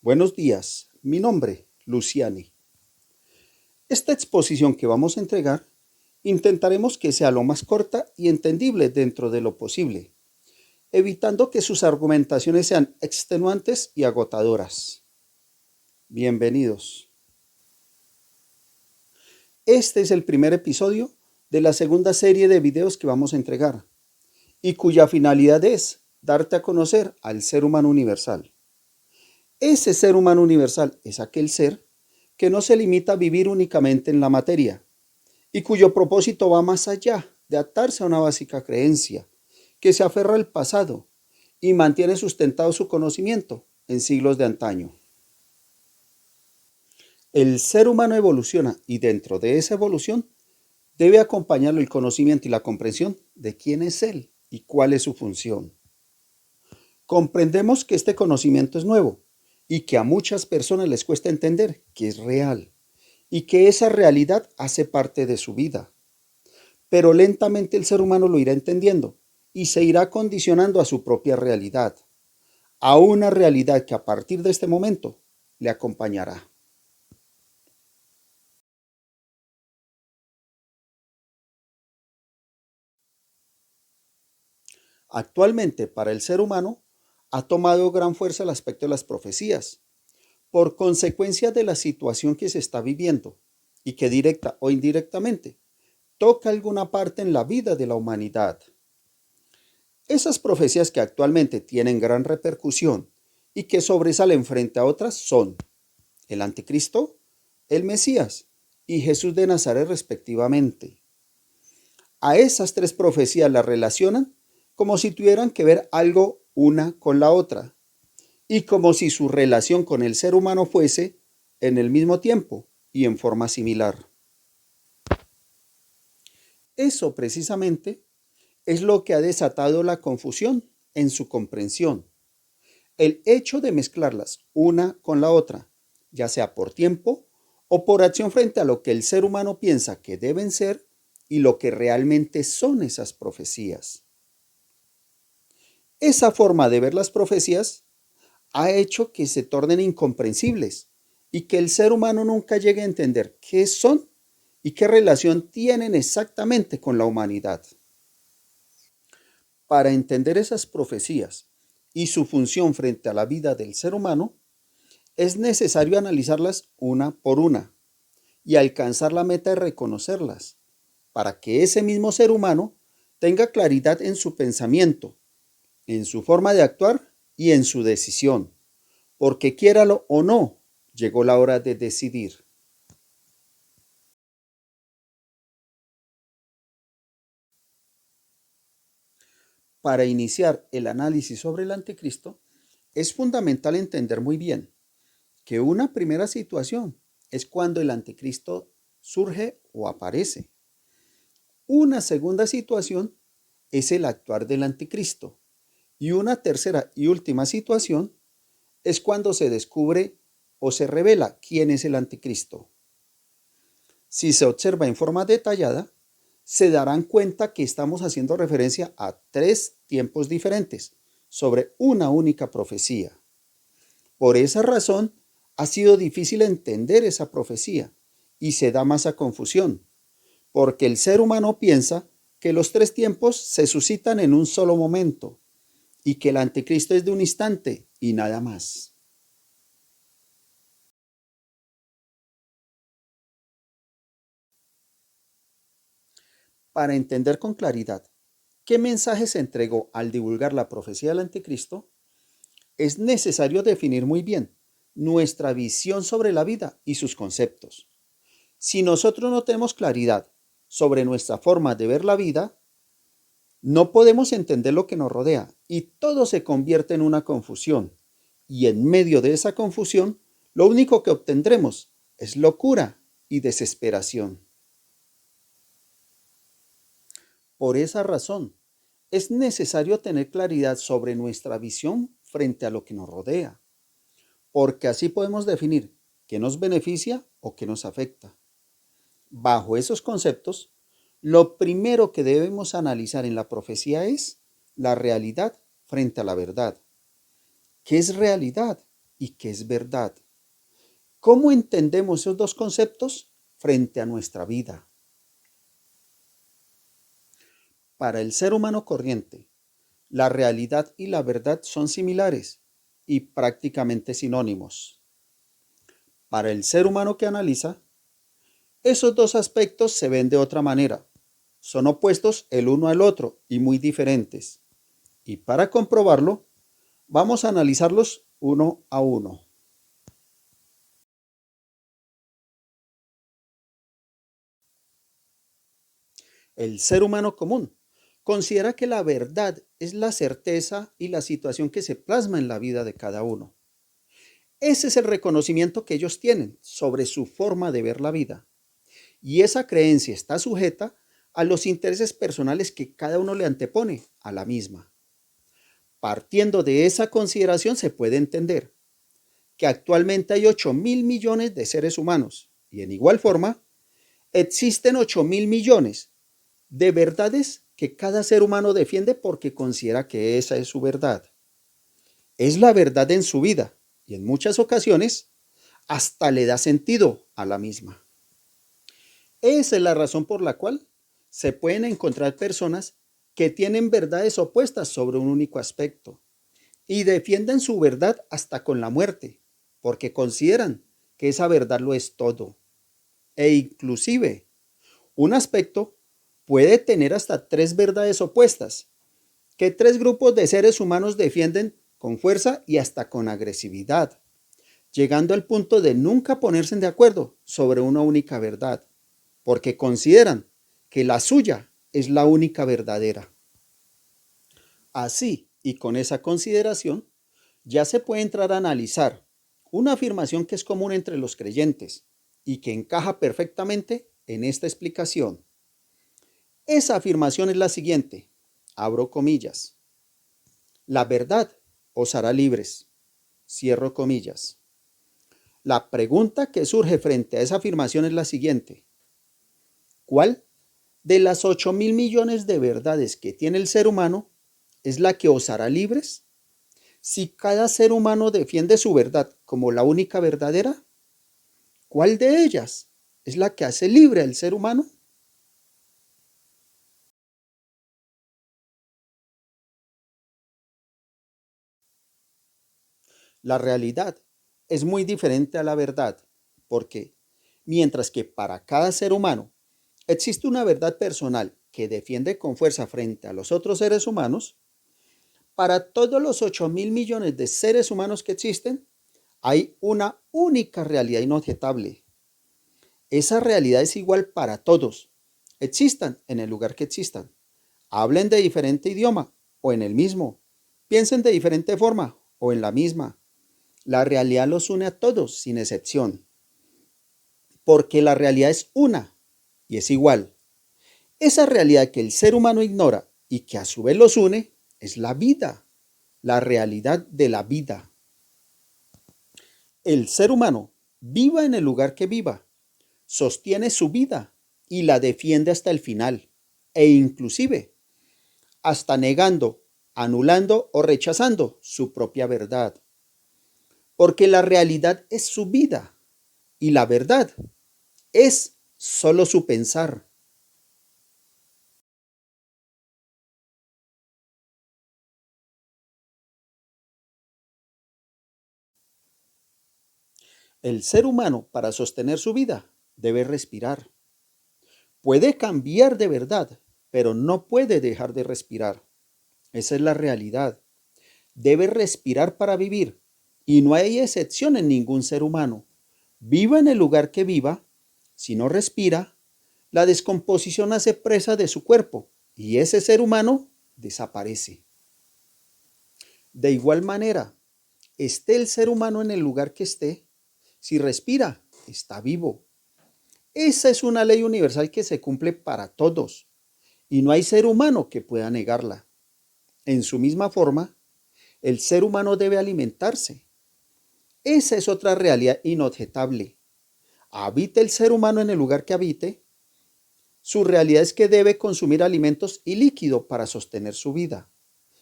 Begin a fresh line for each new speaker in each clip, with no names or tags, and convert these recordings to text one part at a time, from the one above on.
Buenos días, mi nombre, Luciani. Esta exposición que vamos a entregar, intentaremos que sea lo más corta y entendible dentro de lo posible, evitando que sus argumentaciones sean extenuantes y agotadoras. Bienvenidos. Este es el primer episodio de la segunda serie de videos que vamos a entregar, y cuya finalidad es darte a conocer al ser humano universal. Ese ser humano universal es aquel ser que no se limita a vivir únicamente en la materia y cuyo propósito va más allá de atarse a una básica creencia, que se aferra al pasado y mantiene sustentado su conocimiento en siglos de antaño. El ser humano evoluciona y dentro de esa evolución debe acompañarlo el conocimiento y la comprensión de quién es él y cuál es su función. Comprendemos que este conocimiento es nuevo y que a muchas personas les cuesta entender que es real y que esa realidad hace parte de su vida. Pero lentamente el ser humano lo irá entendiendo y se irá condicionando a su propia realidad, a una realidad que a partir de este momento le acompañará. Actualmente, para el ser humano, ha tomado gran fuerza el aspecto de las profecías, por consecuencia de la situación que se está viviendo y que directa o indirectamente toca alguna parte en la vida de la humanidad. Esas profecías que actualmente tienen gran repercusión y que sobresalen frente a otras son el Anticristo, el Mesías y Jesús de Nazaret respectivamente. A esas tres profecías las relacionan como si tuvieran que ver algo una con la otra y como si su relación con el ser humano fuese en el mismo tiempo y en forma similar. Eso precisamente es lo que ha desatado la confusión en su comprensión. El hecho de mezclarlas una con la otra, ya sea por tiempo o por acción frente a lo que el ser humano piensa que deben ser y lo que realmente son esas profecías. Esa forma de ver las profecías ha hecho que se tornen incomprensibles y que el ser humano nunca llegue a entender qué son y qué relación tienen exactamente con la humanidad. Para entender esas profecías y su función frente a la vida del ser humano, es necesario analizarlas una por una y alcanzar la meta de reconocerlas, para que ese mismo ser humano tenga claridad en su pensamiento, en su forma de actuar y en su decisión, porque quiéralo o no, llegó la hora de decidir. Para iniciar el análisis sobre el anticristo, es fundamental entender muy bien que una primera situación es cuando el anticristo surge o aparece. Una segunda situación es el actuar del anticristo. Y una tercera y última situación es cuando se descubre o se revela quién es el anticristo. Si se observa en forma detallada, se darán cuenta que estamos haciendo referencia a tres tiempos diferentes sobre una única profecía. Por esa razón, ha sido difícil entender esa profecía y se da masa confusión, porque el ser humano piensa que los tres tiempos se suscitan en un solo momento y que el anticristo es de un instante y nada más. Para entender con claridad qué mensaje se entregó al divulgar la profecía del anticristo, es necesario definir muy bien nuestra visión sobre la vida y sus conceptos. Si nosotros no tenemos claridad sobre nuestra forma de ver la vida, no podemos entender lo que nos rodea y todo se convierte en una confusión. Y en medio de esa confusión, lo único que obtendremos es locura y desesperación. Por esa razón, es necesario tener claridad sobre nuestra visión frente a lo que nos rodea, porque así podemos definir qué nos beneficia o qué nos afecta. Bajo esos conceptos, lo primero que debemos analizar en la profecía es la realidad frente a la verdad. ¿Qué es realidad? y qué es verdad. ¿Cómo entendemos esos dos conceptos frente a nuestra vida? Para el ser humano corriente, la realidad y la verdad son similares y prácticamente sinónimos. Para el ser humano que analiza, esos dos aspectos se ven de otra manera. Son opuestos el uno al otro y muy diferentes. Y para comprobarlo, vamos a analizarlos uno a uno. El ser humano común considera que la verdad es la certeza y la situación que se plasma en la vida de cada uno. Ese es el reconocimiento que ellos tienen sobre su forma de ver la vida. Y esa creencia está sujeta a los intereses personales que cada uno le antepone a la misma. Partiendo de esa consideración se puede entender que actualmente hay 8.000 millones de seres humanos y en igual forma existen 8.000 millones de verdades que cada ser humano defiende porque considera que esa es su verdad. Es la verdad en su vida y en muchas ocasiones hasta le da sentido a la misma. Esa es la razón por la cual se pueden encontrar personas que tienen verdades opuestas sobre un único aspecto y defienden su verdad hasta con la muerte, porque consideran que esa verdad lo es todo. E inclusive, un aspecto puede tener hasta 3 verdades opuestas, que 3 grupos de seres humanos defienden con fuerza y hasta con agresividad, llegando al punto de nunca ponerse de acuerdo sobre una única verdad, porque consideran que la suya es la única verdadera. Así, y con esa consideración, ya se puede entrar a analizar una afirmación que es común entre los creyentes y que encaja perfectamente en esta explicación. Esa afirmación es la siguiente, abro comillas, la verdad os hará libres, cierro comillas. La pregunta que surge frente a esa afirmación es la siguiente, ¿cuál de las 8.000 millones de verdades que tiene el ser humano es la que os hará libres? Si cada ser humano defiende su verdad como la única verdadera, ¿cuál de ellas es la que hace libre al ser humano? La realidad es muy diferente a la verdad, porque mientras que para cada ser humano existe una verdad personal que defiende con fuerza frente a los otros seres humanos, para todos los 8.000 millones de seres humanos que existen, hay una única realidad inobjetable. Esa realidad es igual para todos, existan en el lugar que existan, hablen de diferente idioma o en el mismo, piensen de diferente forma o en la misma. La realidad los une a todos sin excepción, porque la realidad es una y es igual. Esa realidad que el ser humano ignora y que a su vez los une es la vida, la realidad de la vida. El ser humano, viva en el lugar que viva, sostiene su vida y la defiende hasta el final, e inclusive hasta negando, anulando o rechazando su propia verdad. Porque la realidad es su vida y la verdad es solo su pensar. El ser humano, para sostener su vida, debe respirar. Puede cambiar de verdad, pero no puede dejar de respirar. Esa es la realidad. Debe respirar para vivir, y no hay excepción en ningún ser humano. Viva en el lugar que viva, si no respira, la descomposición hace presa de su cuerpo y ese ser humano desaparece. De igual manera, esté el ser humano en el lugar que esté, si respira, está vivo. Esa es una ley universal que se cumple para todos y no hay ser humano que pueda negarla. En su misma forma, el ser humano debe alimentarse. Esa es otra realidad inobjetable. Habite el ser humano en el lugar que habite, su realidad es que debe consumir alimentos y líquido para sostener su vida.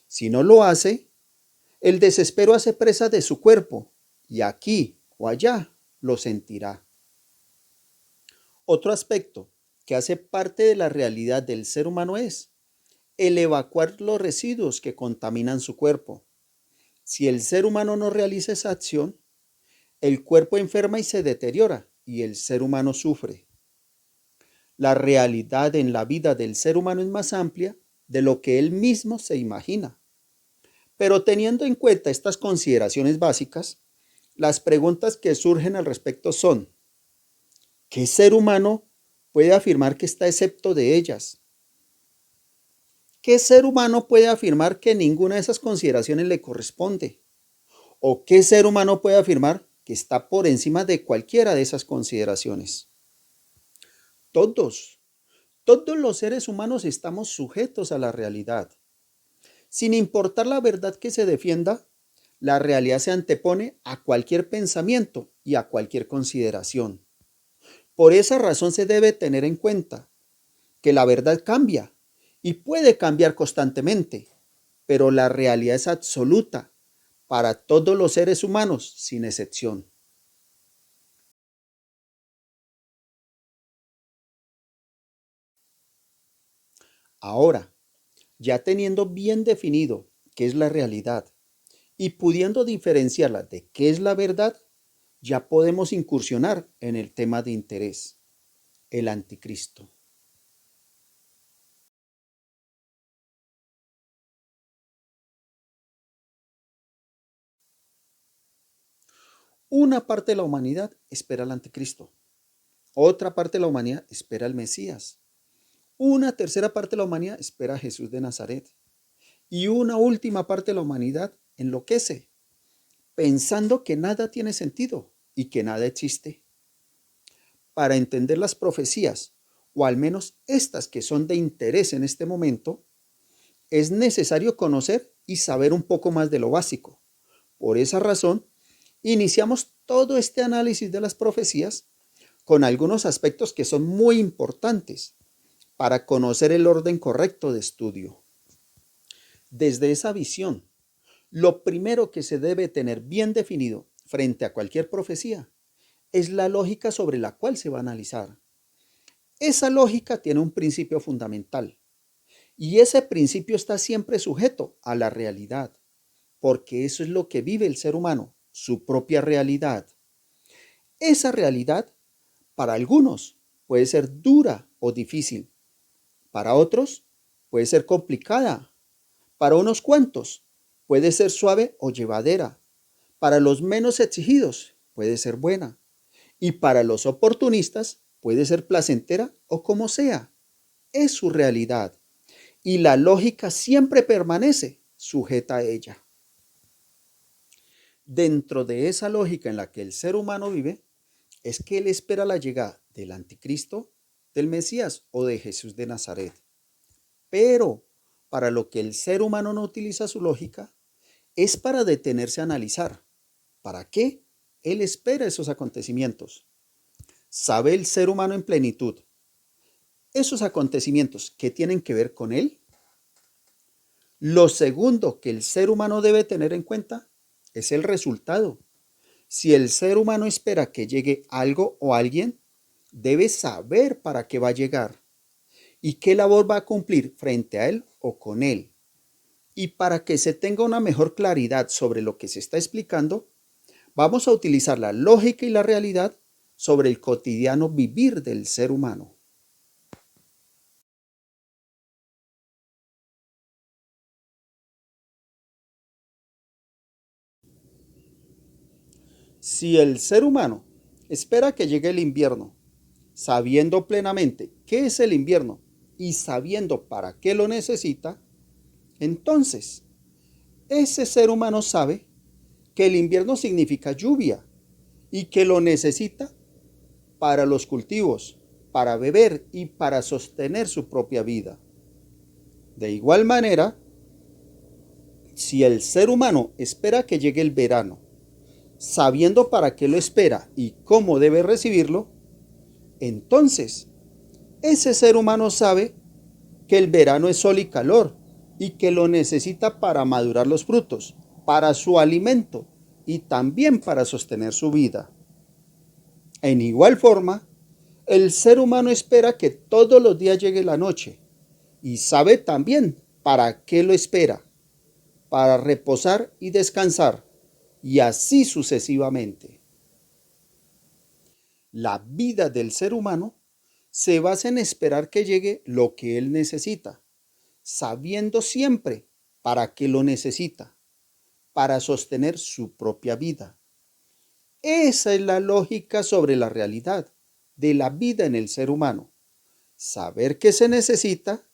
Si no lo hace, el desespero hace presa de su cuerpo y aquí o allá lo sentirá. Otro aspecto que hace parte de la realidad del ser humano es el evacuar los residuos que contaminan su cuerpo. Si el ser humano no realiza esa acción, el cuerpo enferma y se deteriora y el ser humano sufre. La realidad en la vida del ser humano es más amplia de lo que él mismo se imagina. Pero teniendo en cuenta estas consideraciones básicas, las preguntas que surgen al respecto son: ¿qué ser humano puede afirmar que está excepto de ellas? ¿Qué ser humano puede afirmar que ninguna de esas consideraciones le corresponde? ¿O qué ser humano puede afirmar que está por encima de cualquiera de esas consideraciones? Todos, todos los seres humanos estamos sujetos a la realidad. Sin importar la verdad que se defienda, la realidad se antepone a cualquier pensamiento y a cualquier consideración. Por esa razón se debe tener en cuenta que la verdad cambia y puede cambiar constantemente, pero la realidad es absoluta para todos los seres humanos sin excepción. Ahora, ya teniendo bien definido qué es la realidad y pudiendo diferenciarla de qué es la verdad, ya podemos incursionar en el tema de interés, el anticristo. Una parte de la humanidad espera al anticristo, otra parte de la humanidad espera al Mesías, una tercera parte de la humanidad espera a Jesús de Nazaret y una última parte de la humanidad enloquece, pensando que nada tiene sentido y que nada existe. Para entender las profecías, o al menos estas que son de interés en este momento, es necesario conocer y saber un poco más de lo básico. Por esa razón, iniciamos todo este análisis de las profecías con algunos aspectos que son muy importantes para conocer el orden correcto de estudio. Desde esa visión, lo primero que se debe tener bien definido frente a cualquier profecía es la lógica sobre la cual se va a analizar. Esa lógica tiene un principio fundamental y ese principio está siempre sujeto a la realidad, porque eso es lo que vive el ser humano, su propia realidad. Esa realidad, para algunos, puede ser dura o difícil, para otros puede ser complicada, para unos cuantos puede ser suave o llevadera, para los menos exigidos puede ser buena y para los oportunistas puede ser placentera o como sea. Es su realidad y la lógica siempre permanece sujeta a ella. Dentro de esa lógica en la que el ser humano vive, es que él espera la llegada del anticristo, del Mesías o de Jesús de Nazaret. Pero para lo que el ser humano no utiliza su lógica, es para detenerse a analizar. ¿Para qué él espera esos acontecimientos? ¿Sabe el ser humano en plenitud esos acontecimientos que tienen que ver con él? Lo segundo que el ser humano debe tener en cuenta es el resultado. Si el ser humano espera que llegue algo o alguien, debe saber para qué va a llegar y qué labor va a cumplir frente a él o con él. Y para que se tenga una mejor claridad sobre lo que se está explicando, vamos a utilizar la lógica y la realidad sobre el cotidiano vivir del ser humano. Si el ser humano espera que llegue el invierno, sabiendo plenamente qué es el invierno y sabiendo para qué lo necesita, entonces ese ser humano sabe que el invierno significa lluvia y que lo necesita para los cultivos, para beber y para sostener su propia vida. De igual manera, si el ser humano espera que llegue el verano, sabiendo para qué lo espera y cómo debe recibirlo, entonces ese ser humano sabe que el verano es sol y calor y que lo necesita para madurar los frutos, para su alimento y también para sostener su vida. En igual forma, el ser humano espera que todos los días llegue la noche y sabe también para qué lo espera, para reposar y descansar, y así sucesivamente. La vida del ser humano se basa en esperar que llegue lo que él necesita, sabiendo siempre para qué lo necesita, para sostener su propia vida. Esa es la lógica sobre la realidad de la vida en el ser humano. Saber qué se necesita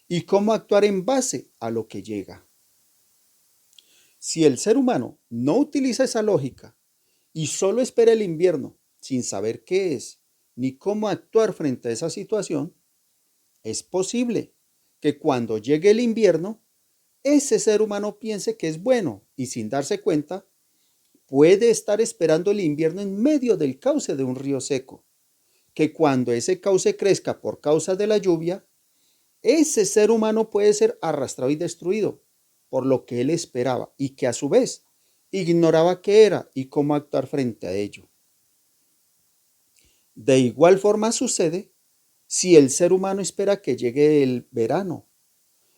y cómo actuar en base a lo que llega. Si el ser humano no utiliza esa lógica y solo espera el invierno sin saber qué es ni cómo actuar frente a esa situación, es posible que cuando llegue el invierno, ese ser humano piense que es bueno y sin darse cuenta, puede estar esperando el invierno en medio del cauce de un río seco, que cuando ese cauce crezca por causa de la lluvia, ese ser humano puede ser arrastrado y destruido por lo que él esperaba y que a su vez ignoraba qué era y cómo actuar frente a ello. De igual forma sucede si el ser humano espera que llegue el verano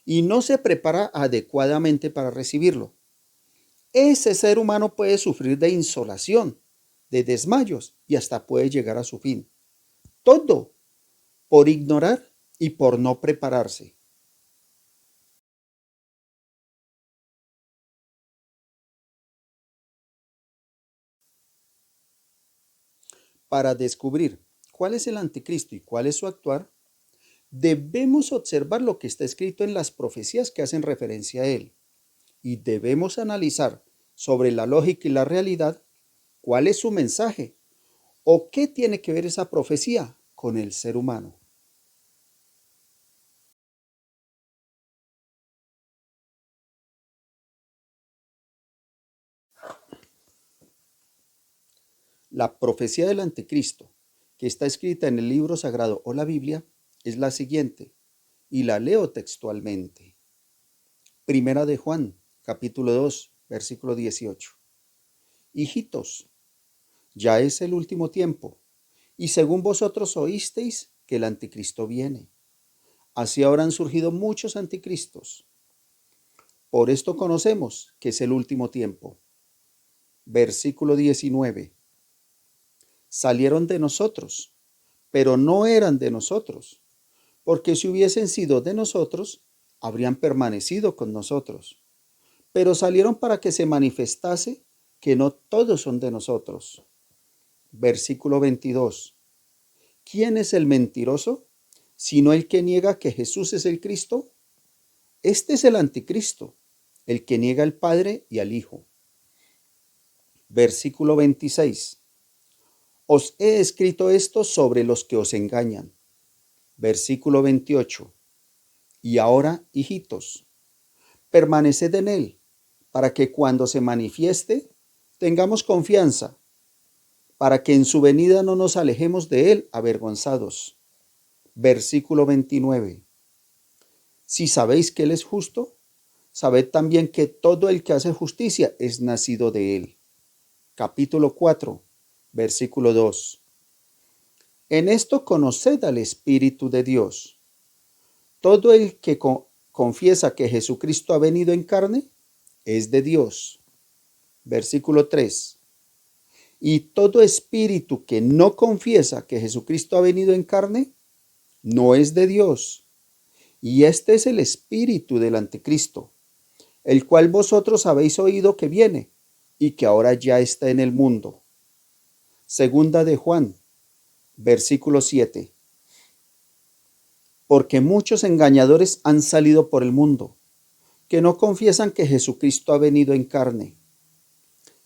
y no se prepara adecuadamente para recibirlo. Ese ser humano puede sufrir de insolación, de desmayos y hasta puede llegar a su fin. Todo por ignorar y por no prepararse. Para descubrir cuál es el anticristo y cuál es su actuar, debemos observar lo que está escrito en las profecías que hacen referencia a él y debemos analizar sobre la lógica y la realidad cuál es su mensaje o qué tiene que ver esa profecía con el ser humano. La profecía del anticristo, que está escrita en el libro sagrado o la Biblia, es la siguiente, y la leo textualmente. Primera de Juan, capítulo 2, versículo 18. Hijitos, ya es el último tiempo, y según vosotros oísteis que el anticristo viene. Así ahora han surgido muchos anticristos. Por esto conocemos que es el último tiempo. Versículo 19. Salieron de nosotros, pero no eran de nosotros, porque si hubiesen sido de nosotros, habrían permanecido con nosotros. Pero salieron para que se manifestase que no todos son de nosotros. Versículo 22. ¿Quién es el mentiroso? Sino el que niega que Jesús es el Cristo. Este es el anticristo, el que niega al Padre y al Hijo. Versículo 26. Os he escrito esto sobre los que os engañan. Versículo 28. Y ahora, hijitos, permaneced en él, para que cuando se manifieste, tengamos confianza, para que en su venida no nos alejemos de él avergonzados. Versículo 29. Si sabéis que él es justo, sabed también que todo el que hace justicia es nacido de él. Capítulo 4, versículo 2. En esto conoced al Espíritu de Dios. Todo el que confiesa que Jesucristo ha venido en carne es de Dios. Versículo 3. Y todo espíritu que no confiesa que Jesucristo ha venido en carne no es de Dios. Y este es el espíritu del anticristo, el cual vosotros habéis oído que viene y que ahora ya está en el mundo. Segunda de Juan, versículo 7. Porque muchos engañadores han salido por el mundo, que no confiesan que Jesucristo ha venido en carne.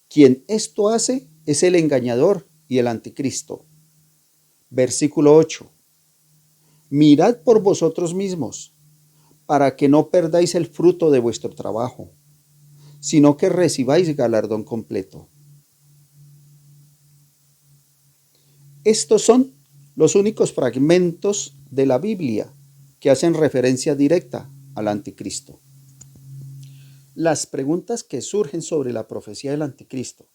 Quien esto hace es el engañador y el anticristo. Versículo 8. Mirad por vosotros mismos, para que no perdáis el fruto de vuestro trabajo, sino que recibáis galardón completo. Estos son los únicos fragmentos de la Biblia que hacen referencia directa al anticristo. Las preguntas que surgen sobre la profecía del anticristo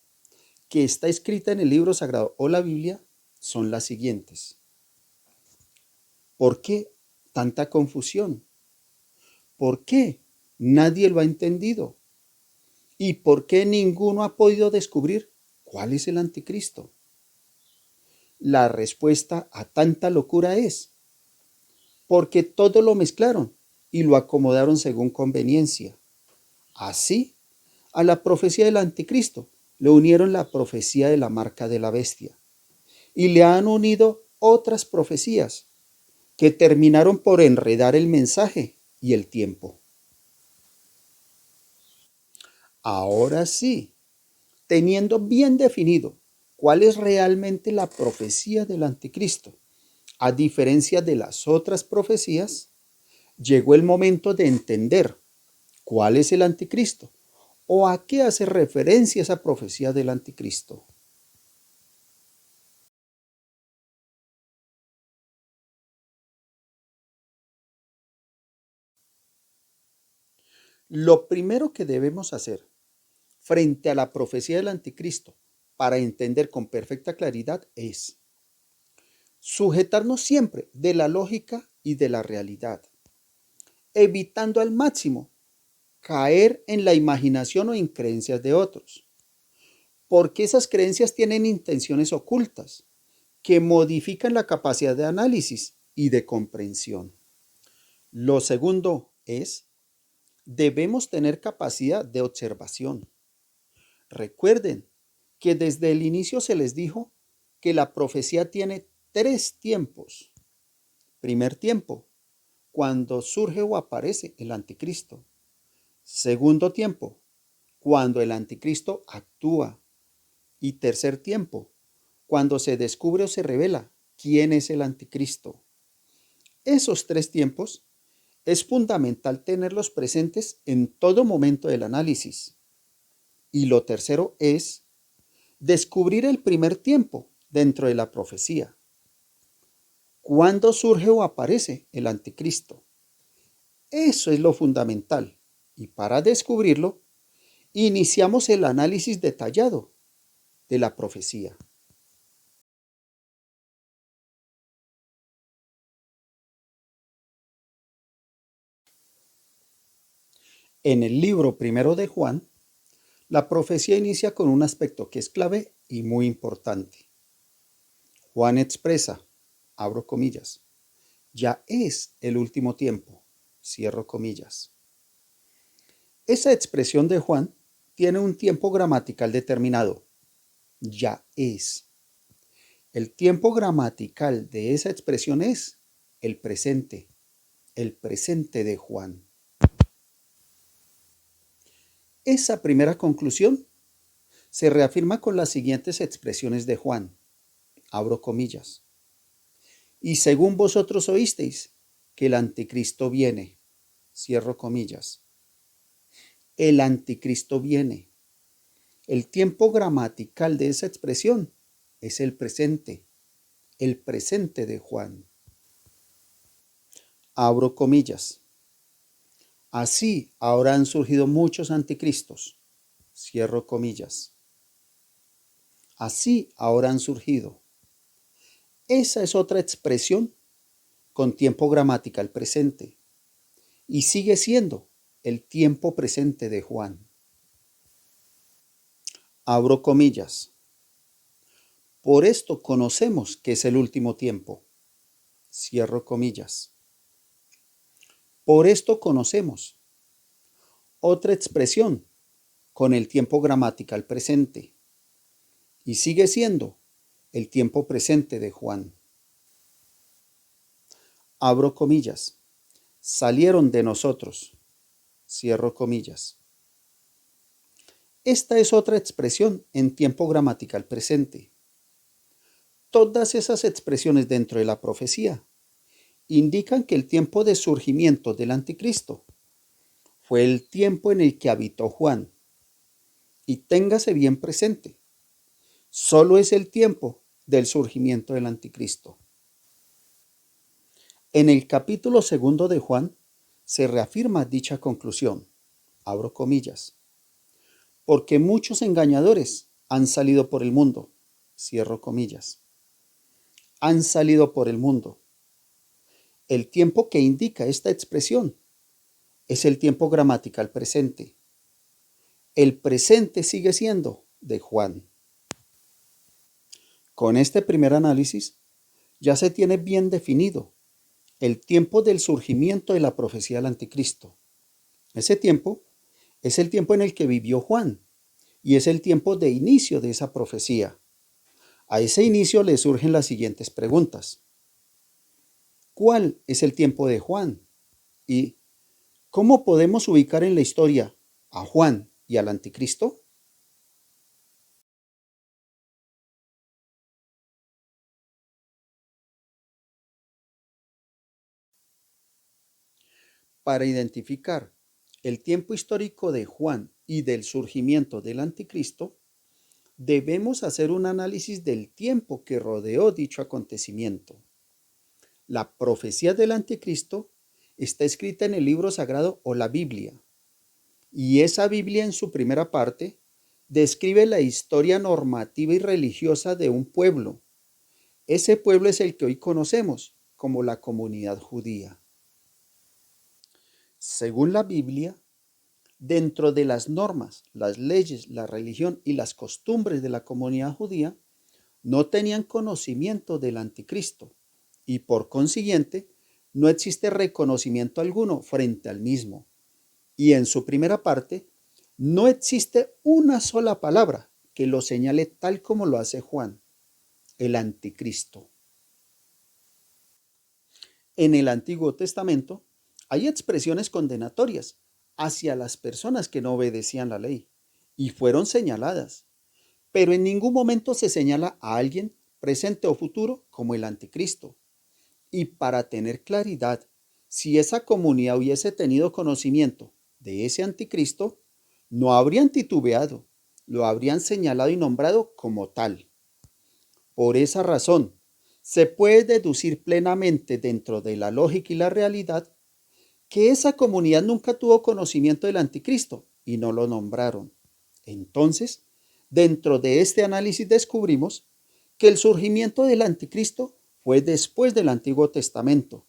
que está escrita en el libro sagrado o la Biblia son las siguientes. ¿Por qué tanta confusión? ¿Por qué nadie lo ha entendido? ¿Y por qué ninguno ha podido descubrir cuál es el anticristo? La respuesta a tanta locura es porque todo lo mezclaron y lo acomodaron según conveniencia. Así, a la profecía del anticristo le unieron la profecía de la marca de la bestia y le han unido otras profecías que terminaron por enredar el mensaje y el tiempo. Ahora sí, teniendo bien definido cuál es realmente la profecía del anticristo, a diferencia de las otras profecías, llegó el momento de entender cuál es el anticristo o a qué hace referencia esa profecía del anticristo. Lo primero que debemos hacer frente a la profecía del anticristo para entender con perfecta claridad es sujetarnos siempre de la lógica y de la realidad, evitando al máximo caer en la imaginación o en creencias de otros, porque esas creencias tienen intenciones ocultas que modifican la capacidad de análisis y de comprensión. Lo segundo es, debemos tener capacidad de observación. Recuerden que desde el inicio se les dijo que la profecía tiene 3 tiempos. Primer tiempo, cuando surge o aparece el anticristo. Segundo tiempo, cuando el anticristo actúa. Y tercer tiempo, cuando se descubre o se revela quién es el anticristo. Esos 3 tiempos es fundamental tenerlos presentes en todo momento del análisis. Y lo tercero es descubrir el primer tiempo dentro de la profecía. ¿Cuándo surge o aparece el anticristo? Eso es lo fundamental. Y para descubrirlo, iniciamos el análisis detallado de la profecía. En el libro primero de Juan, la profecía inicia con un aspecto que es clave y muy importante. Juan expresa, abro comillas, ya es el último tiempo, cierro comillas. Esa expresión de Juan tiene un tiempo gramatical determinado, ya es. El tiempo gramatical de esa expresión es el presente de Juan. Esa primera conclusión se reafirma con las siguientes expresiones de Juan, abro comillas. Y según vosotros oísteis que el anticristo viene, cierro comillas. El anticristo viene. El tiempo gramatical de esa expresión es el presente de Juan. Abro comillas. Así ahora han surgido muchos anticristos, cierro comillas. Así ahora han surgido. Esa es otra expresión con tiempo gramatical presente y sigue siendo el tiempo presente de Juan. Abro comillas. Por esto conocemos que es el último tiempo. Cierro comillas. Por esto conocemos. Otra expresión con el tiempo gramatical presente y sigue siendo el tiempo presente de Juan. Abro comillas. Salieron de nosotros. Cierro comillas. Esta es otra expresión en tiempo gramatical presente. Todas esas expresiones dentro de la profecía indican que el tiempo de surgimiento del anticristo fue el tiempo en el que habitó Juan. Y téngase bien presente, solo es el tiempo del surgimiento del anticristo. En el capítulo 2 de Juan se reafirma dicha conclusión, abro comillas, porque muchos engañadores han salido por el mundo. Cierro comillas. Han salido por el mundo. El tiempo que indica esta expresión es el tiempo gramatical presente. El presente sigue siendo de Juan. Con este primer análisis ya se tiene bien definido el tiempo del surgimiento de la profecía del anticristo. Ese tiempo es el tiempo en el que vivió Juan y es el tiempo de inicio de esa profecía. A ese inicio le surgen las siguientes preguntas. ¿Cuál es el tiempo de Juan? ¿Y cómo podemos ubicar en la historia a Juan y al anticristo? Para identificar el tiempo histórico de Juan y del surgimiento del anticristo, debemos hacer un análisis del tiempo que rodeó dicho acontecimiento. La profecía del anticristo está escrita en el libro sagrado o la Biblia, y esa Biblia en su primera parte describe la historia normativa y religiosa de un pueblo. Ese pueblo es el que hoy conocemos como la comunidad judía. Según la Biblia, dentro de las normas, las leyes, la religión y las costumbres de la comunidad judía, no tenían conocimiento del anticristo y por consiguiente no existe reconocimiento alguno frente al mismo. Y en su primera parte no existe una sola palabra que lo señale tal como lo hace Juan, el anticristo. En el Antiguo Testamento hay expresiones condenatorias hacia las personas que no obedecían la ley y fueron señaladas, pero en ningún momento se señala a alguien presente o futuro como el anticristo. Y para tener claridad, si esa comunidad hubiese tenido conocimiento de ese anticristo, no habrían titubeado, lo habrían señalado y nombrado como tal. Por esa razón, se puede deducir plenamente dentro de la lógica y la realidad que esa comunidad nunca tuvo conocimiento del anticristo y no lo nombraron. Entonces, dentro de este análisis descubrimos que el surgimiento del anticristo fue después del Antiguo Testamento,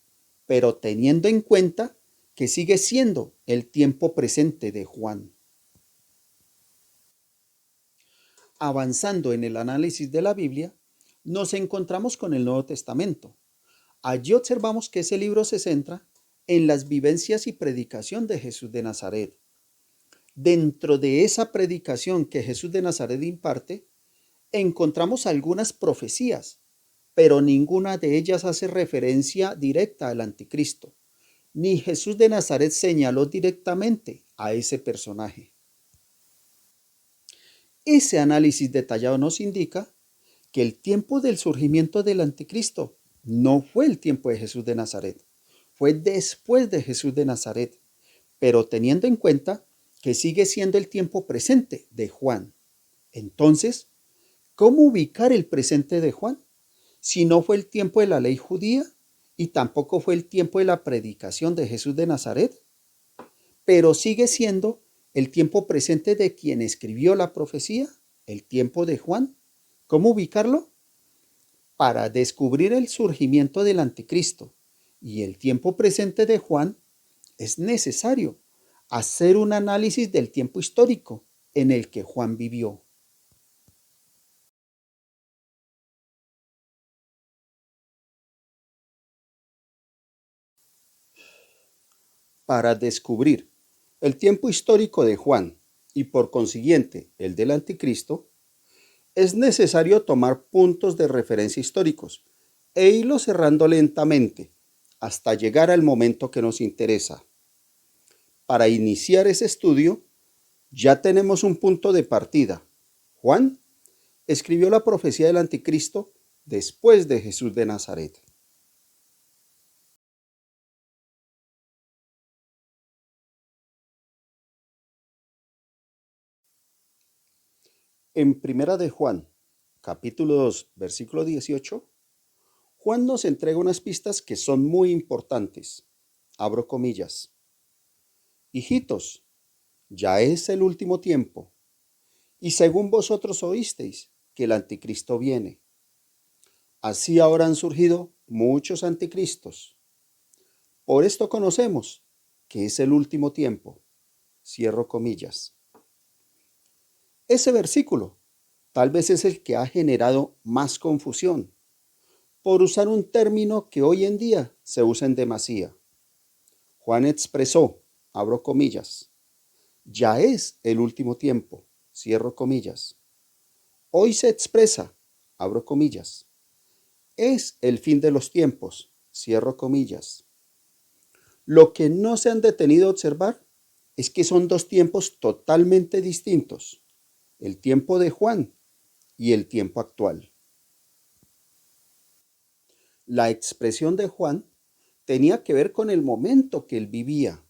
pero teniendo en cuenta que sigue siendo el tiempo presente de Juan. Avanzando en el análisis de la Biblia, nos encontramos con el Nuevo Testamento. Allí observamos que ese libro se centra en las vivencias y predicación de Jesús de Nazaret. Dentro de esa predicación que Jesús de Nazaret imparte, encontramos algunas profecías, pero ninguna de ellas hace referencia directa al anticristo, ni Jesús de Nazaret señaló directamente a ese personaje. Ese análisis detallado nos indica que el tiempo del surgimiento del anticristo no fue el tiempo de Jesús de Nazaret, fue después de Jesús de Nazaret, pero teniendo en cuenta que sigue siendo el tiempo presente de Juan. Entonces, ¿cómo ubicar el presente de Juan? Si no fue el tiempo de la ley judía y tampoco fue el tiempo de la predicación de Jesús de Nazaret, pero sigue siendo el tiempo presente de quien escribió la profecía, el tiempo de Juan. ¿Cómo ubicarlo? Para descubrir el surgimiento del anticristo y el tiempo presente de Juan, es necesario hacer un análisis del tiempo histórico en el que Juan vivió. Para descubrir el tiempo histórico de Juan y por consiguiente el del anticristo, es necesario tomar puntos de referencia históricos e irlos cerrando lentamente hasta llegar al momento que nos interesa. Para iniciar ese estudio, ya tenemos un punto de partida. Juan escribió la profecía del anticristo después de Jesús de Nazaret. En Primera de Juan, capítulo 2, versículo 18, Juan nos entrega unas pistas que son muy importantes. Abro comillas. Hijitos, ya es el último tiempo, Y según vosotros oísteis que el anticristo viene, así ahora han surgido muchos anticristos. Por esto conocemos que es el último tiempo. Cierro comillas. Ese versículo tal vez es el que ha generado más confusión, por usar un término que hoy en día se usa en demasía. Juan expresó, abro comillas, ya es el último tiempo, cierro comillas. Hoy se expresa, abro comillas, es el fin de los tiempos, cierro comillas. Lo que no se han detenido a observar es que son dos tiempos totalmente distintos, el tiempo de Juan y el tiempo actual. La expresión de Juan tenía que ver con el momento que él vivía.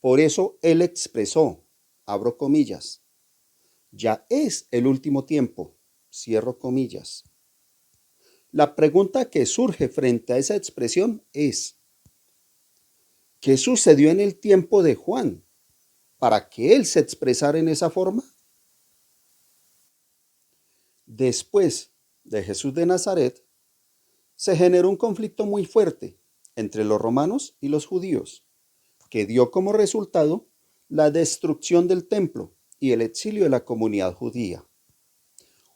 Por eso él expresó, abro comillas, ya es el último tiempo, cierro comillas. La pregunta que surge frente a esa expresión es, ¿qué sucedió en el tiempo de Juan para que él se expresara en esa forma? Después de Jesús de Nazaret, se generó un conflicto muy fuerte entre los romanos y los judíos, que dio como resultado la destrucción del templo y el exilio de la comunidad judía.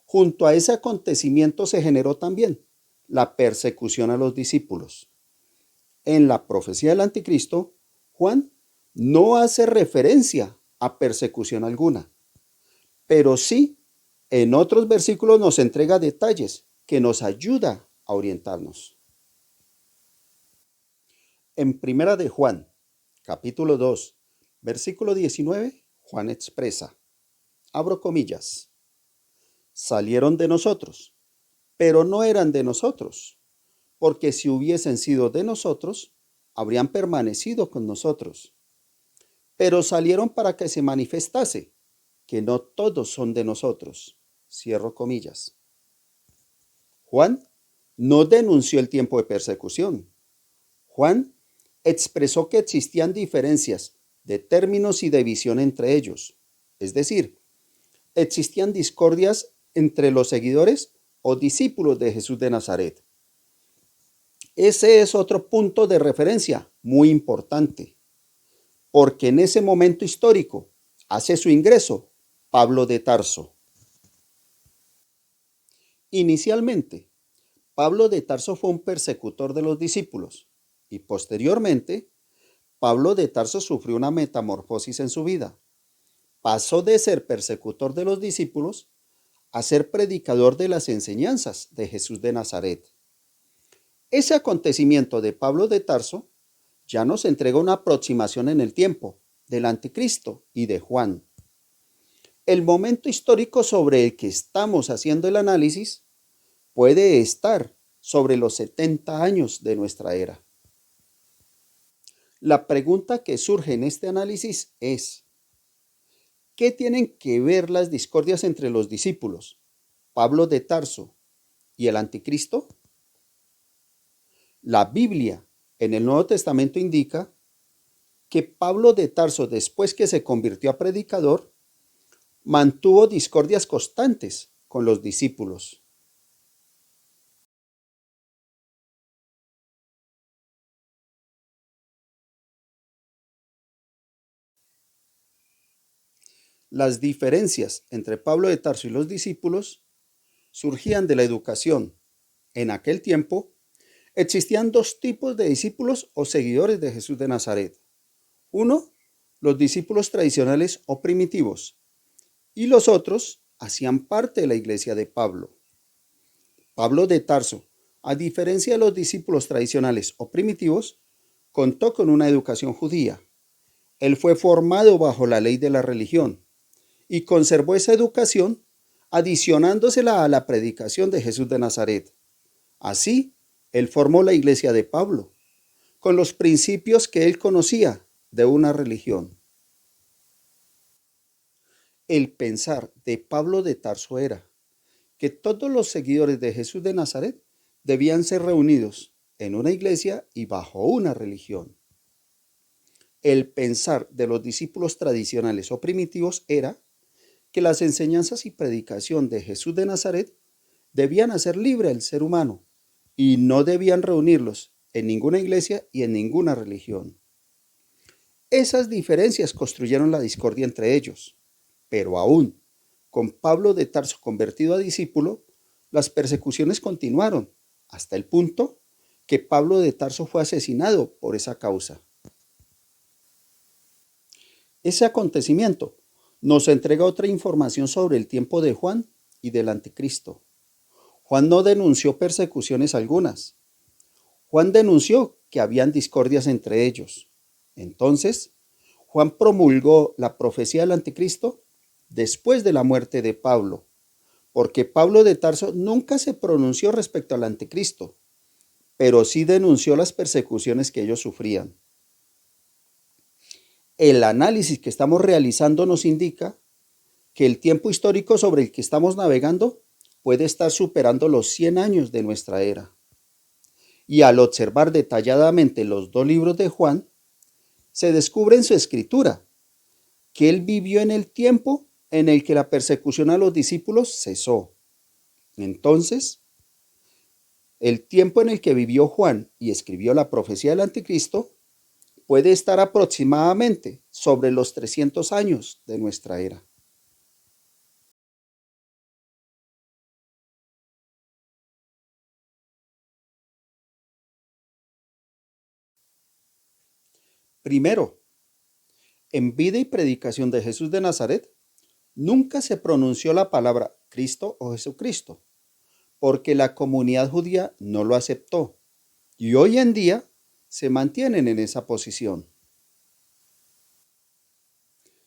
Junto a ese acontecimiento se generó también la persecución a los discípulos. En la profecía del anticristo, Juan no hace referencia a persecución alguna, pero sí en otros versículos nos entrega detalles que nos ayuda a orientarnos. En Primera de Juan, capítulo 2, versículo 19, Juan expresa, abro comillas, salieron de nosotros, pero no eran de nosotros, porque si hubiesen sido de nosotros, habrían permanecido con nosotros. Pero salieron para que se manifestase que no todos son de nosotros. Cierro comillas. Juan no denunció el tiempo de persecución. Juan expresó que existían diferencias de términos y de visión entre ellos. Es decir, existían discordias entre los seguidores o discípulos de Jesús de Nazaret. Ese es otro punto de referencia muy importante, porque en ese momento histórico hace su ingreso Pablo de Tarso. Inicialmente, Pablo de Tarso fue un persecutor de los discípulos y posteriormente, Pablo de Tarso sufrió una metamorfosis en su vida. Pasó de ser persecutor de los discípulos a ser predicador de las enseñanzas de Jesús de Nazaret. Ese acontecimiento de Pablo de Tarso ya nos entrega una aproximación en el tiempo del anticristo y de Juan. El momento histórico sobre el que estamos haciendo el análisis puede estar sobre los 70 años de nuestra era. La pregunta que surge en este análisis es, ¿qué tienen que ver las discordias entre los discípulos, Pablo de Tarso y el anticristo? La Biblia en el Nuevo Testamento indica que Pablo de Tarso, después que se convirtió a predicador, mantuvo discordias constantes con los discípulos. Las diferencias entre Pablo de Tarso y los discípulos surgían de la educación. En aquel tiempo existían dos tipos de discípulos o seguidores de Jesús de Nazaret. Uno, los discípulos tradicionales o primitivos, y los otros hacían parte de la iglesia de Pablo. Pablo de Tarso, a diferencia de los discípulos tradicionales o primitivos, contó con una educación judía. Él fue formado bajo la ley de la religión y conservó esa educación adicionándosela a la predicación de Jesús de Nazaret. Así, él formó la iglesia de Pablo, con los principios que él conocía de una religión. El pensar de Pablo de Tarso era que todos los seguidores de Jesús de Nazaret debían ser reunidos en una iglesia y bajo una religión. El pensar de los discípulos tradicionales o primitivos era que las enseñanzas y predicación de Jesús de Nazaret debían hacer libre al ser humano y no debían reunirlos en ninguna iglesia y en ninguna religión. Esas diferencias construyeron la discordia entre ellos, pero aún con Pablo de Tarso convertido a discípulo, las persecuciones continuaron hasta el punto que Pablo de Tarso fue asesinado por esa causa. Ese acontecimiento nos entrega otra información sobre el tiempo de Juan y del anticristo. Juan no denunció persecuciones algunas. Juan denunció que habían discordias entre ellos. Entonces, Juan promulgó la profecía del anticristo después de la muerte de Pablo, porque Pablo de Tarso nunca se pronunció respecto al anticristo, pero sí denunció las persecuciones que ellos sufrían. El análisis que estamos realizando nos indica que el tiempo histórico sobre el que estamos navegando puede estar superando los 100 años de nuestra era. Y al observar detalladamente los dos libros de Juan, se descubre en su escritura que él vivió en el tiempo en el que la persecución a los discípulos cesó. Entonces, el tiempo en el que vivió Juan y escribió la profecía del anticristo puede estar aproximadamente sobre los 300 años de nuestra era. Primero, en vida y predicación de Jesús de Nazaret, nunca se pronunció la palabra Cristo o Jesucristo, porque la comunidad judía no lo aceptó y hoy en día se mantienen en esa posición.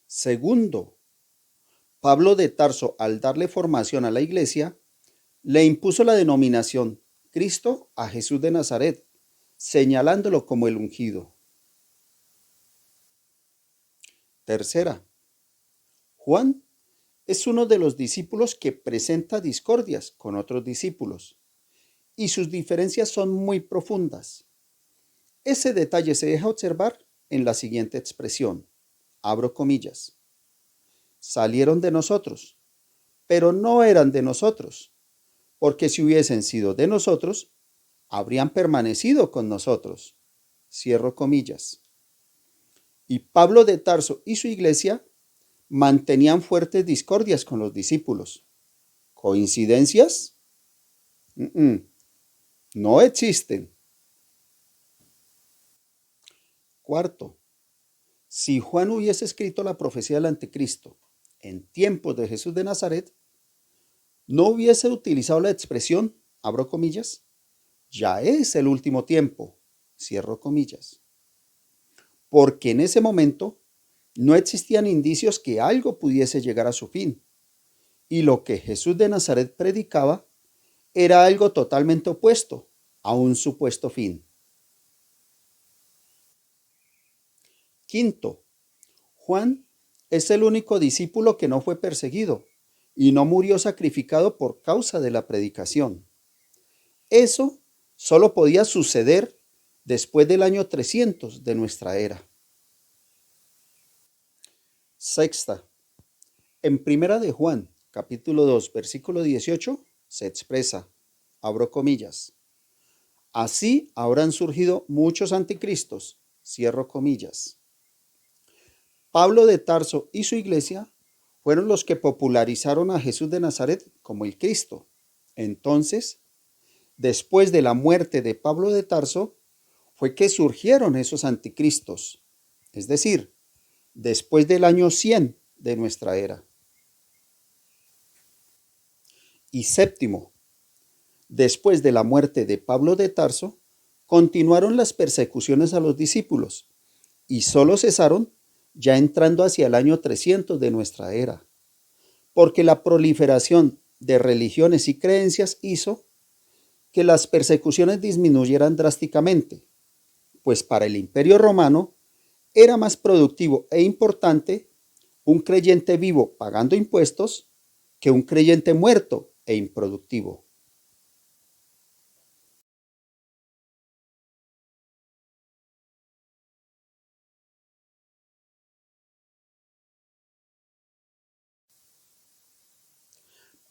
Segundo, Pablo de Tarso, al darle formación a la iglesia, le impuso la denominación Cristo a Jesús de Nazaret, señalándolo como el ungido. Tercera, Juan es uno de los discípulos que presenta discordias con otros discípulos y sus diferencias son muy profundas. Ese detalle se deja observar en la siguiente expresión, abro comillas, salieron de nosotros, pero no eran de nosotros, porque si hubiesen sido de nosotros, habrían permanecido con nosotros, cierro comillas. Y Pablo de Tarso y su iglesia mantenían fuertes discordias con los discípulos. ¿Coincidencias? No existen. Cuarto, si Juan hubiese escrito la profecía del anticristo en tiempos de Jesús de Nazaret, no hubiese utilizado la expresión, abro comillas, ya es el último tiempo, cierro comillas, porque en ese momento no existían indicios que algo pudiese llegar a su fin, y lo que Jesús de Nazaret predicaba era algo totalmente opuesto a un supuesto fin. Quinto, Juan es el único discípulo que no fue perseguido y no murió sacrificado por causa de la predicación. Eso solo podía suceder después del año 300 de nuestra era. Sexta, en Primera de Juan, capítulo 2, versículo 18, se expresa, abro comillas, así habrán surgido muchos anticristos, cierro comillas. Pablo de Tarso y su iglesia fueron los que popularizaron a Jesús de Nazaret como el Cristo. Entonces, después de la muerte de Pablo de Tarso, fue que surgieron esos anticristos, es decir, después del año 100 de nuestra era. Y séptimo, después de la muerte de Pablo de Tarso, continuaron las persecuciones a los discípulos y solo cesaron ya entrando hacia el año 300 de nuestra era, porque la proliferación de religiones y creencias hizo que las persecuciones disminuyeran drásticamente, pues para el Imperio Romano era más productivo e importante un creyente vivo pagando impuestos que un creyente muerto e improductivo.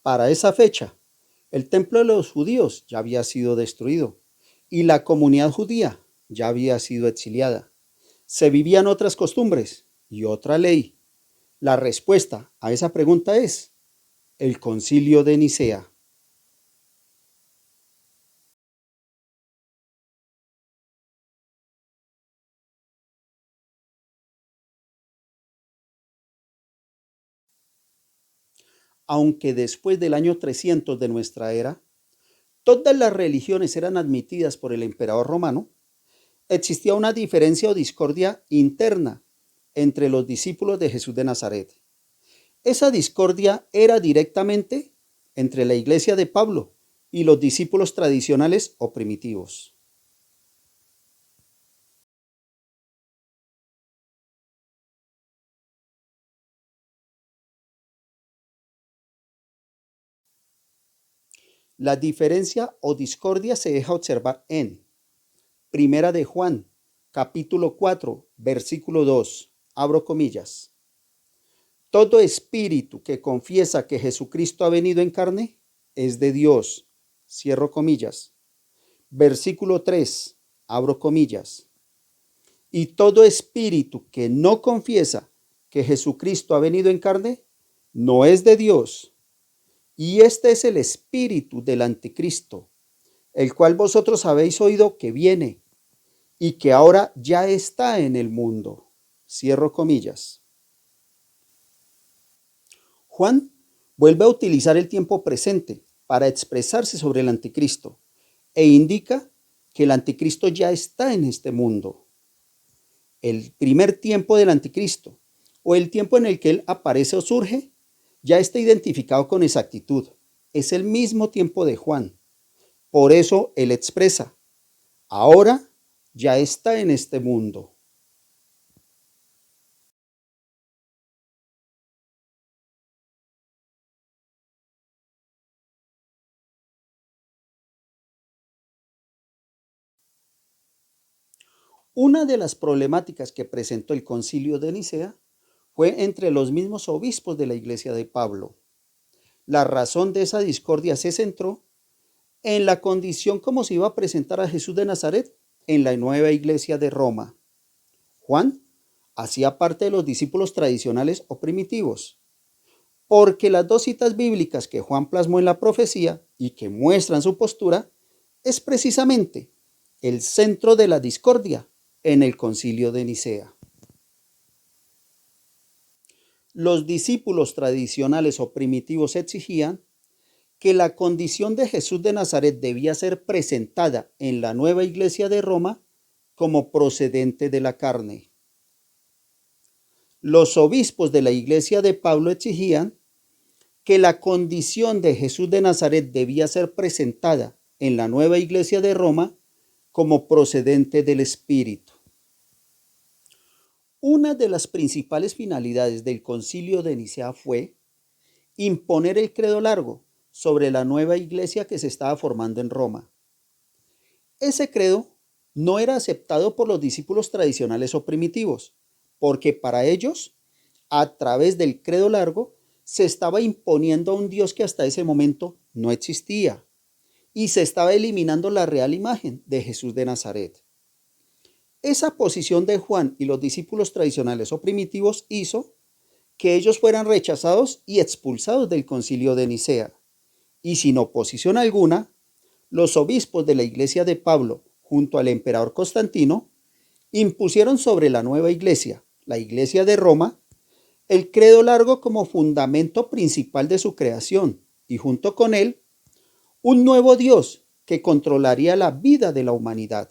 Para esa fecha, el templo de los judíos ya había sido destruido y la comunidad judía ya había sido exiliada. Se vivían otras costumbres y otra ley. La respuesta a esa pregunta es el Concilio de Nicea. Aunque después del año 300 de nuestra era, todas las religiones eran admitidas por el emperador romano, existía una diferencia o discordia interna entre los discípulos de Jesús de Nazaret. Esa discordia era directamente entre la iglesia de Pablo y los discípulos tradicionales o primitivos. La diferencia o discordia se deja observar en Primera de Juan, capítulo 4, versículo 2, abro comillas. Todo espíritu que confiesa que Jesucristo ha venido en carne es de Dios, cierro comillas. Versículo 3, abro comillas. Y todo espíritu que no confiesa que Jesucristo ha venido en carne no es de Dios. Y este es el espíritu del anticristo, el cual vosotros habéis oído que viene y que ahora ya está en el mundo. Cierro comillas. Juan vuelve a utilizar el tiempo presente para expresarse sobre el anticristo e indica que el anticristo ya está en este mundo. El primer tiempo del anticristo, o el tiempo en el que él aparece o surge, ya está identificado con exactitud. Es el mismo tiempo de Juan. Por eso él expresa, ahora ya está en este mundo. Una de las problemáticas que presentó el Concilio de Nicea fue entre los mismos obispos de la iglesia de Pablo. La razón de esa discordia se centró en la condición como se iba a presentar a Jesús de Nazaret en la nueva iglesia de Roma. Juan hacía parte de los discípulos tradicionales o primitivos, porque las dos citas bíblicas que Juan plasmó en la profecía y que muestran su postura es precisamente el centro de la discordia en el Concilio de Nicea. Los discípulos tradicionales o primitivos exigían que la condición de Jesús de Nazaret debía ser presentada en la nueva iglesia de Roma como procedente de la carne. Los obispos de la iglesia de Pablo exigían que la condición de Jesús de Nazaret debía ser presentada en la nueva iglesia de Roma como procedente del Espíritu. Una de las principales finalidades del Concilio de Nicea fue imponer el credo largo sobre la nueva iglesia que se estaba formando en Roma. Ese credo no era aceptado por los discípulos tradicionales o primitivos, porque para ellos, a través del credo largo, se estaba imponiendo a un Dios que hasta ese momento no existía, y se estaba eliminando la real imagen de Jesús de Nazaret. Esa posición de Juan y los discípulos tradicionales o primitivos hizo que ellos fueran rechazados y expulsados del Concilio de Nicea. Y sin oposición alguna, los obispos de la iglesia de Pablo, junto al emperador Constantino, impusieron sobre la nueva iglesia, la iglesia de Roma, el credo largo como fundamento principal de su creación y junto con él, un nuevo Dios que controlaría la vida de la humanidad.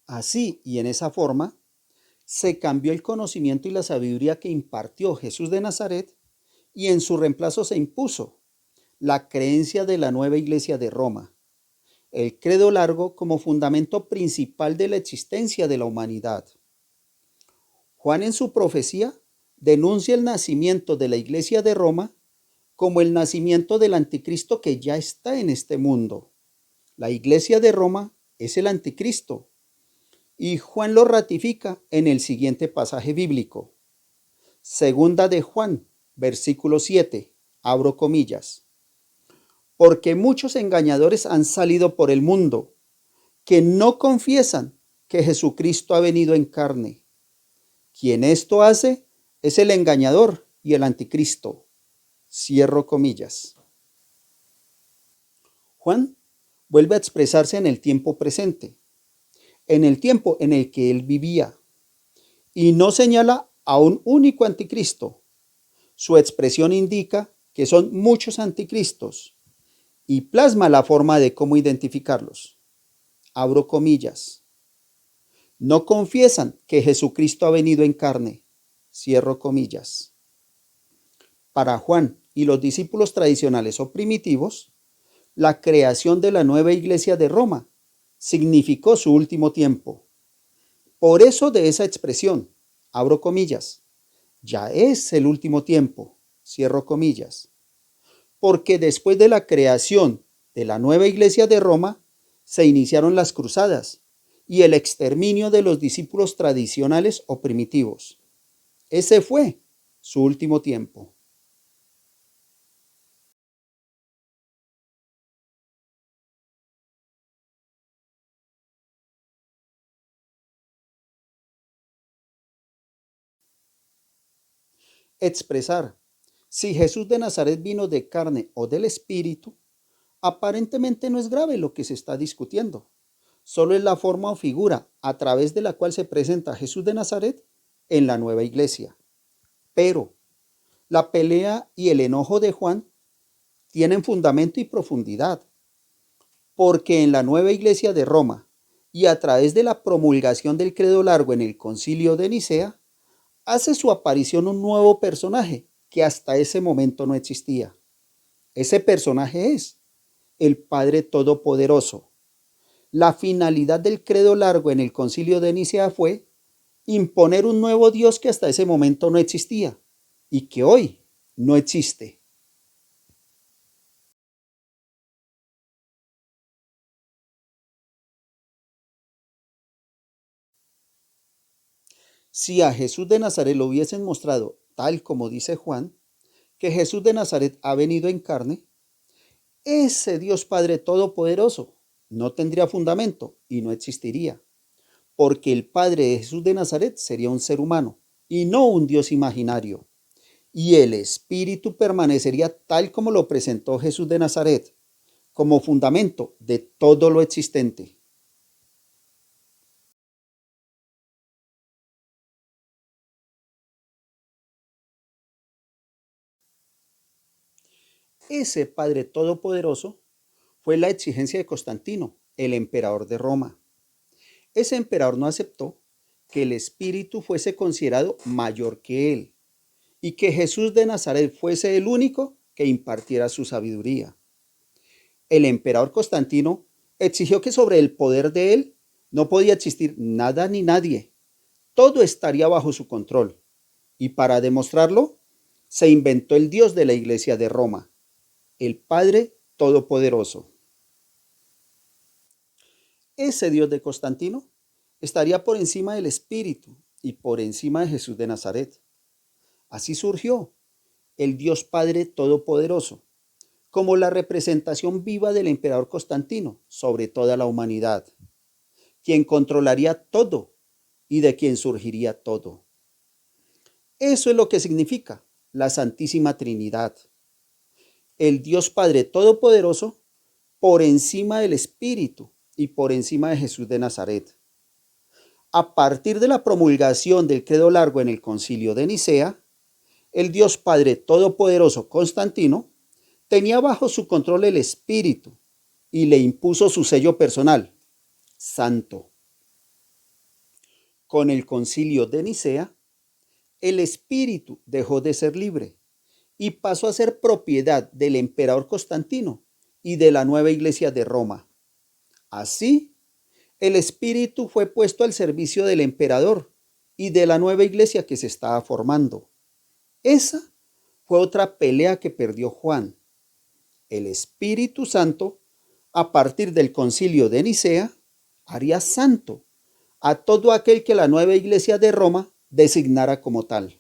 Así y en esa forma, se cambió el conocimiento y la sabiduría que impartió Jesús de Nazaret y en su reemplazo se impuso la creencia de la nueva iglesia de Roma, el credo largo como fundamento principal de la existencia de la humanidad. Juan en su profecía denuncia el nacimiento de la iglesia de Roma como el nacimiento del anticristo que ya está en este mundo. La iglesia de Roma es el anticristo. Y Juan lo ratifica en el siguiente pasaje bíblico. Segunda de Juan, versículo 7, abro comillas, porque muchos engañadores han salido por el mundo que no confiesan que Jesucristo ha venido en carne. Quien esto hace es el engañador y el anticristo. Cierro comillas. Juan vuelve a expresarse en el tiempo presente, en el tiempo en el que él vivía, y no señala a un único anticristo. Su expresión indica que son muchos anticristos y plasma la forma de cómo identificarlos. Abro comillas. No confiesan que Jesucristo ha venido en carne. Cierro comillas. Para Juan y los discípulos tradicionales o primitivos, la creación de la nueva iglesia de Roma significó su último tiempo. Por eso de esa expresión, abro comillas, ya es el último tiempo, cierro comillas, porque después de la creación de la nueva iglesia de Roma, se iniciaron las cruzadas y el exterminio de los discípulos tradicionales o primitivos. Ese fue su último tiempo. Expresar si Jesús de Nazaret vino de carne o del espíritu, aparentemente no es grave lo que se está discutiendo. Solo es la forma o figura a través de la cual se presenta Jesús de Nazaret en la nueva iglesia. Pero la pelea y el enojo de Juan tienen fundamento y profundidad, porque en la nueva iglesia de Roma y a través de la promulgación del credo largo en el concilio de Nicea, hace su aparición un nuevo personaje que hasta ese momento no existía. Ese personaje es el Padre Todopoderoso. La finalidad del credo largo en el concilio de Nicea fue imponer un nuevo Dios que hasta ese momento no existía y que hoy no existe. Si a Jesús de Nazaret lo hubiesen mostrado tal como dice Juan, que Jesús de Nazaret ha venido en carne, ese Dios Padre Todopoderoso no tendría fundamento y no existiría, porque el Padre de Jesús de Nazaret sería un ser humano y no un Dios imaginario, y el Espíritu permanecería tal como lo presentó Jesús de Nazaret, como fundamento de todo lo existente. Ese Padre Todopoderoso fue la exigencia de Constantino, el emperador de Roma. Ese emperador no aceptó que el Espíritu fuese considerado mayor que él y que Jesús de Nazaret fuese el único que impartiera su sabiduría. El emperador Constantino exigió que sobre el poder de él no podía existir nada ni nadie. Todo estaría bajo su control. Y para demostrarlo, se inventó el Dios de la Iglesia de Roma, el Padre Todopoderoso. Ese Dios de Constantino estaría por encima del Espíritu y por encima de Jesús de Nazaret. Así surgió el Dios Padre Todopoderoso, como la representación viva del emperador Constantino sobre toda la humanidad, quien controlaría todo y de quien surgiría todo. Eso es lo que significa la Santísima Trinidad. El Dios Padre Todopoderoso por encima del Espíritu y por encima de Jesús de Nazaret. A partir de la promulgación del credo largo en el concilio de Nicea, el Dios Padre Todopoderoso Constantino tenía bajo su control el Espíritu y le impuso su sello personal, santo. Con el concilio de Nicea, el Espíritu dejó de ser libre y pasó a ser propiedad del emperador Constantino y de la nueva iglesia de Roma. Así, el Espíritu fue puesto al servicio del emperador y de la nueva iglesia que se estaba formando. Esa fue otra pelea que perdió Juan. El Espíritu Santo, a partir del concilio de Nicea, haría santo a todo aquel que la nueva iglesia de Roma designara como tal.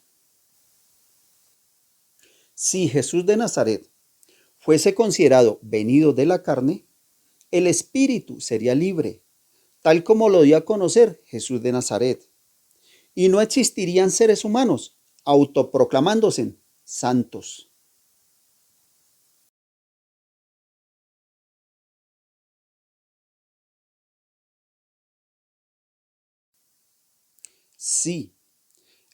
Si Jesús de Nazaret fuese considerado venido de la carne, el espíritu sería libre, tal como lo dio a conocer Jesús de Nazaret, y no existirían seres humanos autoproclamándose santos. Sí,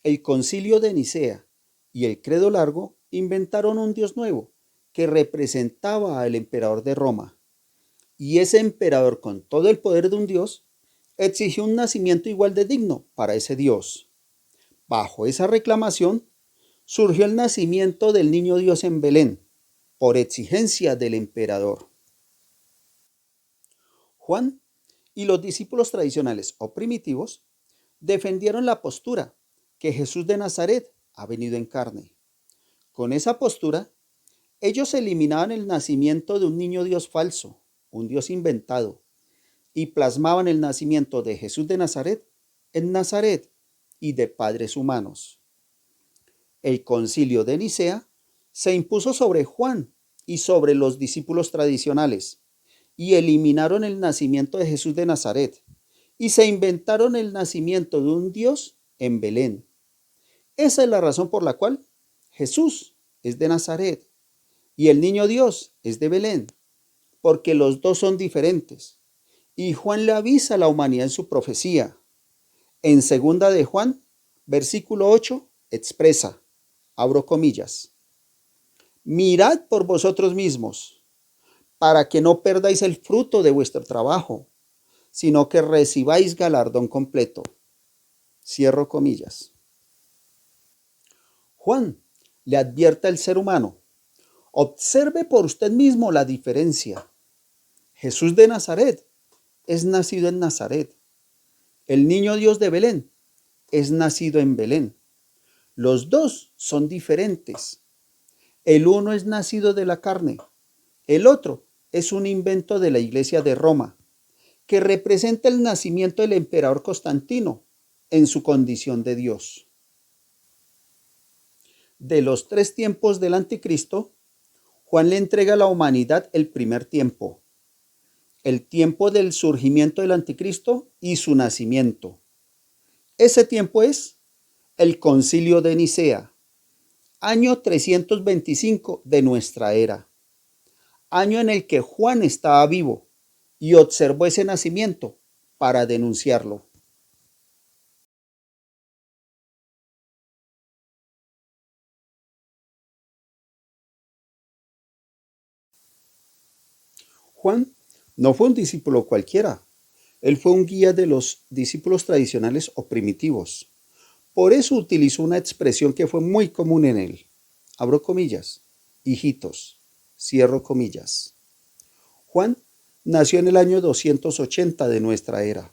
el Concilio de Nicea y el Credo Largo inventaron un Dios nuevo que representaba al emperador de Roma, y ese emperador, con todo el poder de un Dios, exigió un nacimiento igual de digno para ese Dios. Bajo esa reclamación surgió el nacimiento del niño Dios en Belén, por exigencia del emperador. Juan y los discípulos tradicionales o primitivos defendieron la postura que Jesús de Nazaret ha venido en carne. Con esa postura, ellos eliminaban el nacimiento de un niño Dios falso, un Dios inventado, y plasmaban el nacimiento de Jesús de Nazaret en Nazaret y de padres humanos. El Concilio de Nicea se impuso sobre Juan y sobre los discípulos tradicionales, y eliminaron el nacimiento de Jesús de Nazaret, y se inventaron el nacimiento de un Dios en Belén. Esa es la razón por la cual Jesús es de Nazaret y el niño Dios es de Belén, porque los dos son diferentes. Y Juan le avisa a la humanidad en su profecía. En segunda de Juan, versículo 8, expresa, abro comillas, mirad por vosotros mismos, para que no perdáis el fruto de vuestro trabajo, sino que recibáis galardón completo. Cierro comillas. Juan le advierte al ser humano, observe por usted mismo la diferencia. Jesús de Nazaret es nacido en Nazaret. El niño Dios de Belén es nacido en Belén. Los dos son diferentes. El uno es nacido de la carne. El otro es un invento de la Iglesia de Roma, que representa el nacimiento del emperador Constantino en su condición de Dios. De los 3 tiempos del anticristo, Juan le entrega a la humanidad el primer tiempo, el tiempo del surgimiento del anticristo y su nacimiento. Ese tiempo es el Concilio de Nicea, año 325 de nuestra era, año en el que Juan estaba vivo y observó ese nacimiento para denunciarlo. Juan no fue un discípulo cualquiera, él fue un guía de los discípulos tradicionales o primitivos. Por eso utilizó una expresión que fue muy común en él. Abro comillas, hijitos, cierro comillas. Juan nació en el año 280 de nuestra era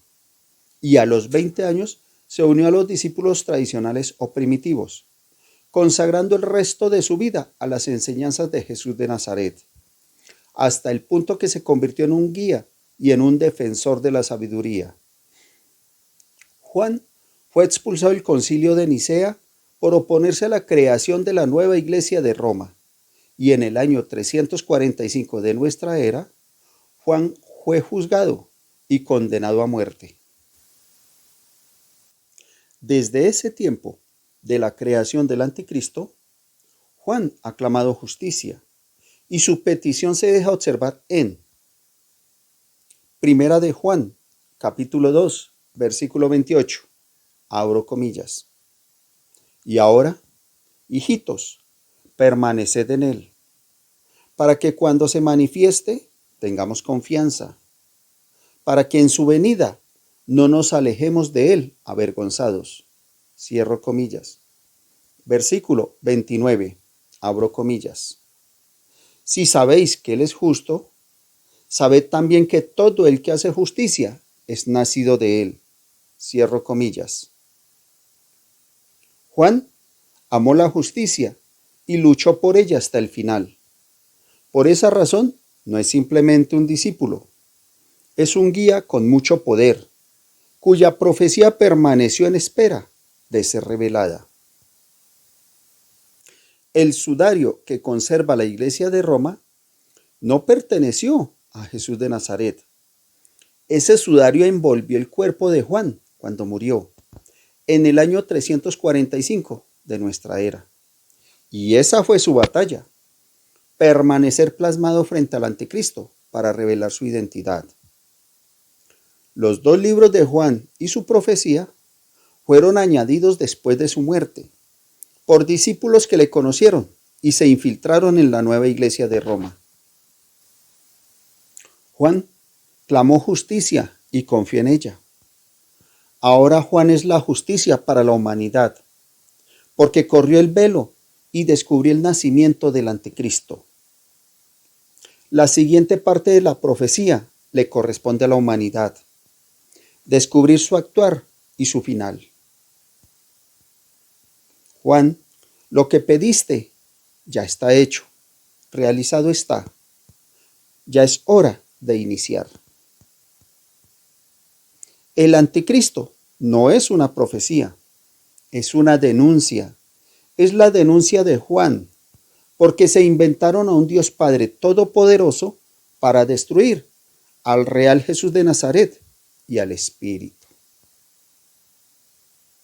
y a los 20 años se unió a los discípulos tradicionales o primitivos, consagrando el resto de su vida a las enseñanzas de Jesús de Nazaret, hasta el punto que se convirtió en un guía y en un defensor de la sabiduría. Juan fue expulsado del Concilio de Nicea por oponerse a la creación de la nueva iglesia de Roma, y en el año 345 de nuestra era, Juan fue juzgado y condenado a muerte. Desde ese tiempo de la creación del anticristo, Juan ha clamado justicia, y su petición se deja observar en Primera de Juan, capítulo 2, versículo 28. Abro comillas. Y ahora, hijitos, permaneced en él, para que cuando se manifieste tengamos confianza, para que en su venida no nos alejemos de él avergonzados. Cierro comillas. Versículo 29. Abro comillas. Si sabéis que él es justo, sabed también que todo el que hace justicia es nacido de él. Cierro comillas. Juan amó la justicia y luchó por ella hasta el final. Por esa razón, no es simplemente un discípulo, es un guía con mucho poder, cuya profecía permaneció en espera de ser revelada. El sudario que conserva la Iglesia de Roma no perteneció a Jesús de Nazaret. Ese sudario envolvió el cuerpo de Juan cuando murió, en el año 345 de nuestra era. Y esa fue su batalla, permanecer plasmado frente al anticristo para revelar su identidad. Los 2 libros de Juan y su profecía fueron añadidos después de su muerte, por discípulos que le conocieron y se infiltraron en la nueva iglesia de Roma. Juan clamó justicia y confió en ella. Ahora Juan es la justicia para la humanidad, porque corrió el velo y descubrió el nacimiento del anticristo. La siguiente parte de la profecía le corresponde a la humanidad: descubrir su actuar y su final. Juan, lo que pediste ya está hecho, realizado está. Ya es hora de iniciar. El anticristo no es una profecía, es una denuncia. Es la denuncia de Juan, porque se inventaron a un Dios Padre Todopoderoso para destruir al real Jesús de Nazaret y al Espíritu.